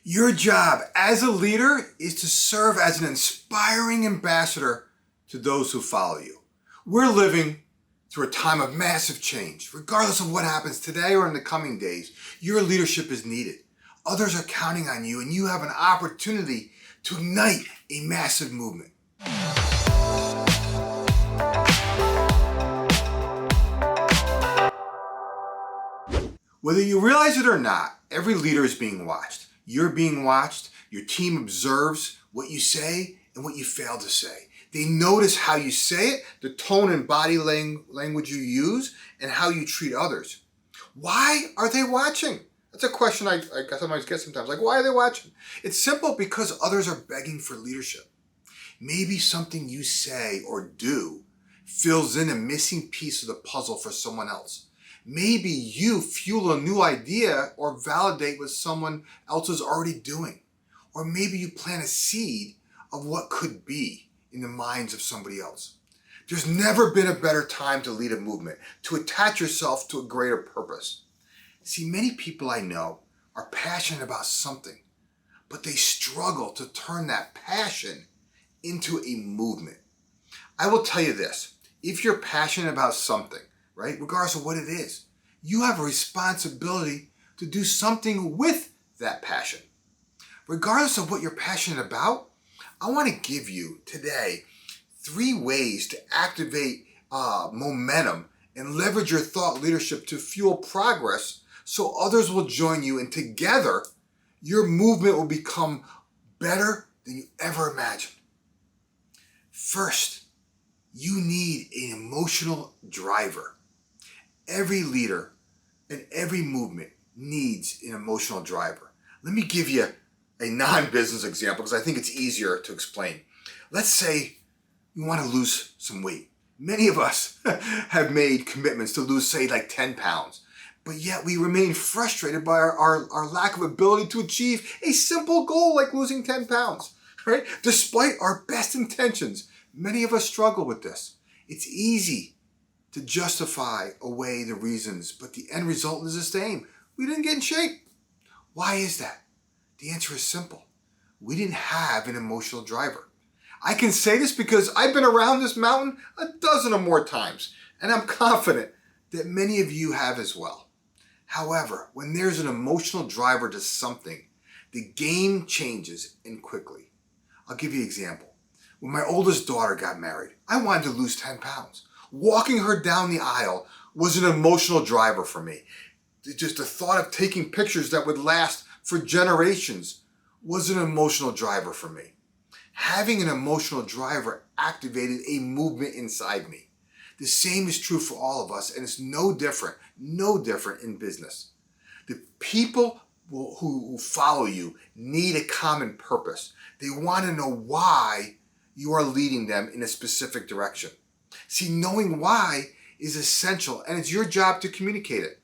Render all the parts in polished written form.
Your job as a leader is to serve as an inspiring ambassador to those who follow you. We're living through a time of massive change. Regardless of what happens today or in the coming days, your leadership is needed. Others are counting on you, and you have an opportunity to ignite a massive movement. Whether you realize it or not, every leader is being watched. You're being watched. Your team observes what you say and what you fail to say. They notice how you say it, the tone and body language you use, and how you treat others. Why are they watching? That's a question I sometimes get sometimes. Like, why are they watching? It's simple, because others are begging for leadership. Maybe something you say or do fills in a missing piece of the puzzle for someone else. Maybe you fuel a new idea or validate what someone else is already doing. Or maybe you plant a seed of what could be in the minds of somebody else. There's never been a better time to lead a movement, to attach yourself to a greater purpose. See, many people I know are passionate about something, but they struggle to turn that passion into a movement. I will tell you this: if you're passionate about something, right, regardless of what it is, you have a responsibility to do something with that passion. Regardless of what you're passionate about, I want to give you today 3 ways to activate momentum and leverage your thought leadership to fuel progress so others will join you, and together your movement will become better than you ever imagined. First, you need an emotional driver. Every leader and every movement needs an emotional driver. Let me give you a non-business example, because I think it's easier to explain. Let's say you want to lose some weight. Many of us have made commitments to lose, say, like 10 pounds, but yet we remain frustrated by our lack of ability to achieve a simple goal like losing 10 pounds, right? Despite our best intentions, many of us struggle with this. It's easy to justify away the reasons, but the end result is the same. We didn't get in shape. Why is that? The answer is simple. We didn't have an emotional driver. I can say this because I've been around this mountain a dozen or more times, and I'm confident that many of you have as well. However, when there's an emotional driver to something, the game changes, and quickly. I'll give you an example. When my oldest daughter got married, I wanted to lose 10 pounds. Walking her down the aisle was an emotional driver for me. Just the thought of taking pictures that would last for generations was an emotional driver for me. Having an emotional driver activated a movement inside me. The same is true for all of us, and it's no different in business. The people who follow you need a common purpose. They want to know why you are leading them in a specific direction. See, knowing why is essential, and it's your job to communicate it.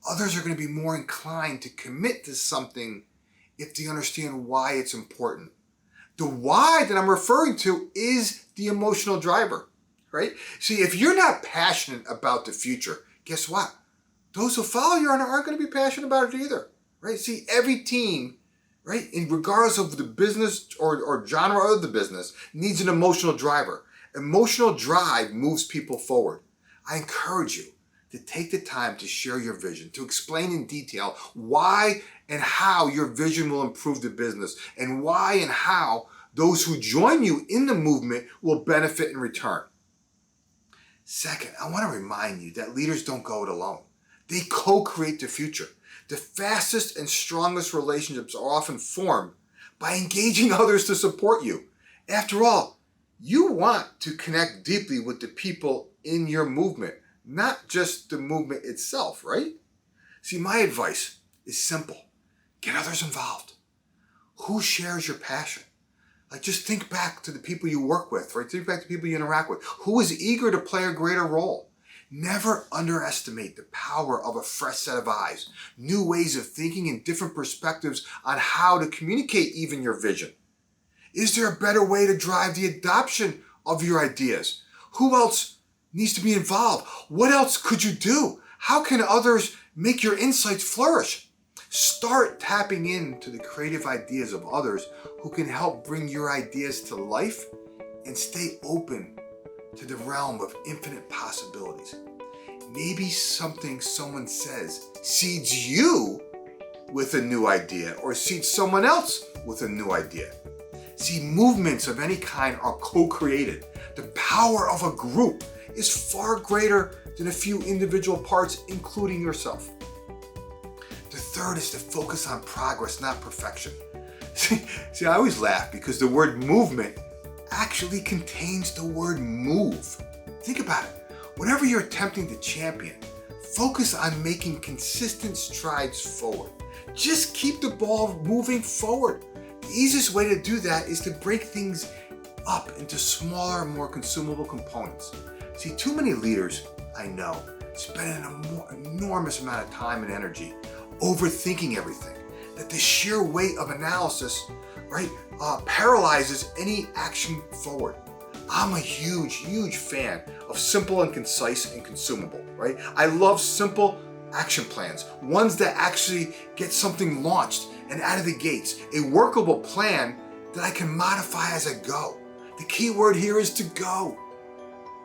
Others are going to be more inclined to commit to something if they understand why it's important. The why that I'm referring to is the emotional driver, right? See, if you're not passionate about the future, guess what? Those who follow you aren't going to be passionate about it either, right? See, every team, right, regardless of the business or genre of the business, needs an emotional driver. Emotional drive moves people forward. I encourage you to take the time to share your vision, to explain in detail why and how your vision will improve the business, and why and how those who join you in the movement will benefit in return. Second, I want to remind you that leaders don't go it alone. They co-create the future. The fastest and strongest relationships are often formed by engaging others to support you. After all, you want to connect deeply with the people in your movement, not just the movement itself, right? See, my advice is simple. Get others involved. Who shares your passion? Like, just think back to the people you work with, right? Think back to the people you interact with. Who is eager to play a greater role? Never underestimate the power of a fresh set of eyes, new ways of thinking, and different perspectives on how to communicate even your vision. Is there a better way to drive the adoption of your ideas? Who else needs to be involved? What else could you do? How can others make your insights flourish? Start tapping into the creative ideas of others who can help bring your ideas to life, and stay open to the realm of infinite possibilities. Maybe something someone says seeds you with a new idea, or seeds someone else with a new idea. See, movements of any kind are co-created. The power of a group is far greater than a few individual parts, including yourself. The third is to focus on progress, not perfection. See, I always laugh because the word movement actually contains the word move. Think about it. Whatever you're attempting to champion, focus on making consistent strides forward. Just keep the ball moving forward. The easiest way to do that is to break things up into smaller, more consumable components. See, too many leaders I know spend an enormous amount of time and energy overthinking everything, that the sheer weight of analysis, paralyzes any action forward. I'm a huge fan of simple and concise and consumable, right? I love simple action plans, ones that actually get something launched and out of the gates, a workable plan that I can modify as I go. The key word here is to go.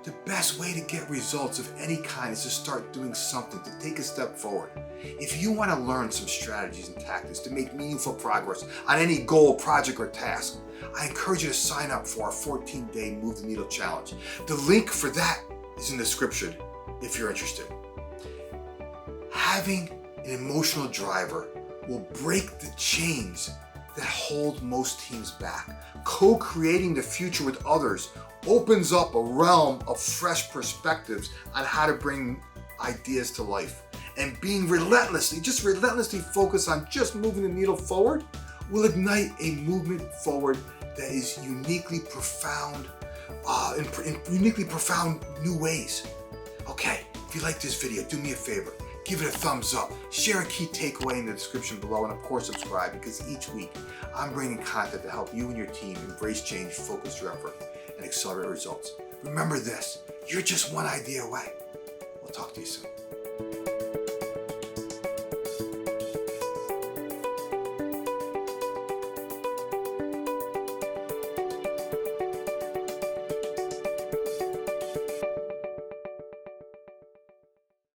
The best way to get results of any kind is to start doing something, to take a step forward. If you want to learn some strategies and tactics to make meaningful progress on any goal, project, or task, I encourage you to sign up for our 14-day Move the Needle Challenge. The link for that is in the description if you're interested. Having an emotional driver will break the chains that hold most teams back. Co-creating the future with others opens up a realm of fresh perspectives on how to bring ideas to life. And being relentlessly focused on just moving the needle forward will ignite a movement forward that is uniquely profound, in uniquely profound new ways. Okay, if you like this video, do me a favor. Give it a thumbs up, share a key takeaway in the description below, and of course subscribe, because each week I'm bringing content to help you and your team embrace change, focus your effort, and accelerate results. Remember this, you're just one idea away. We'll talk to you soon.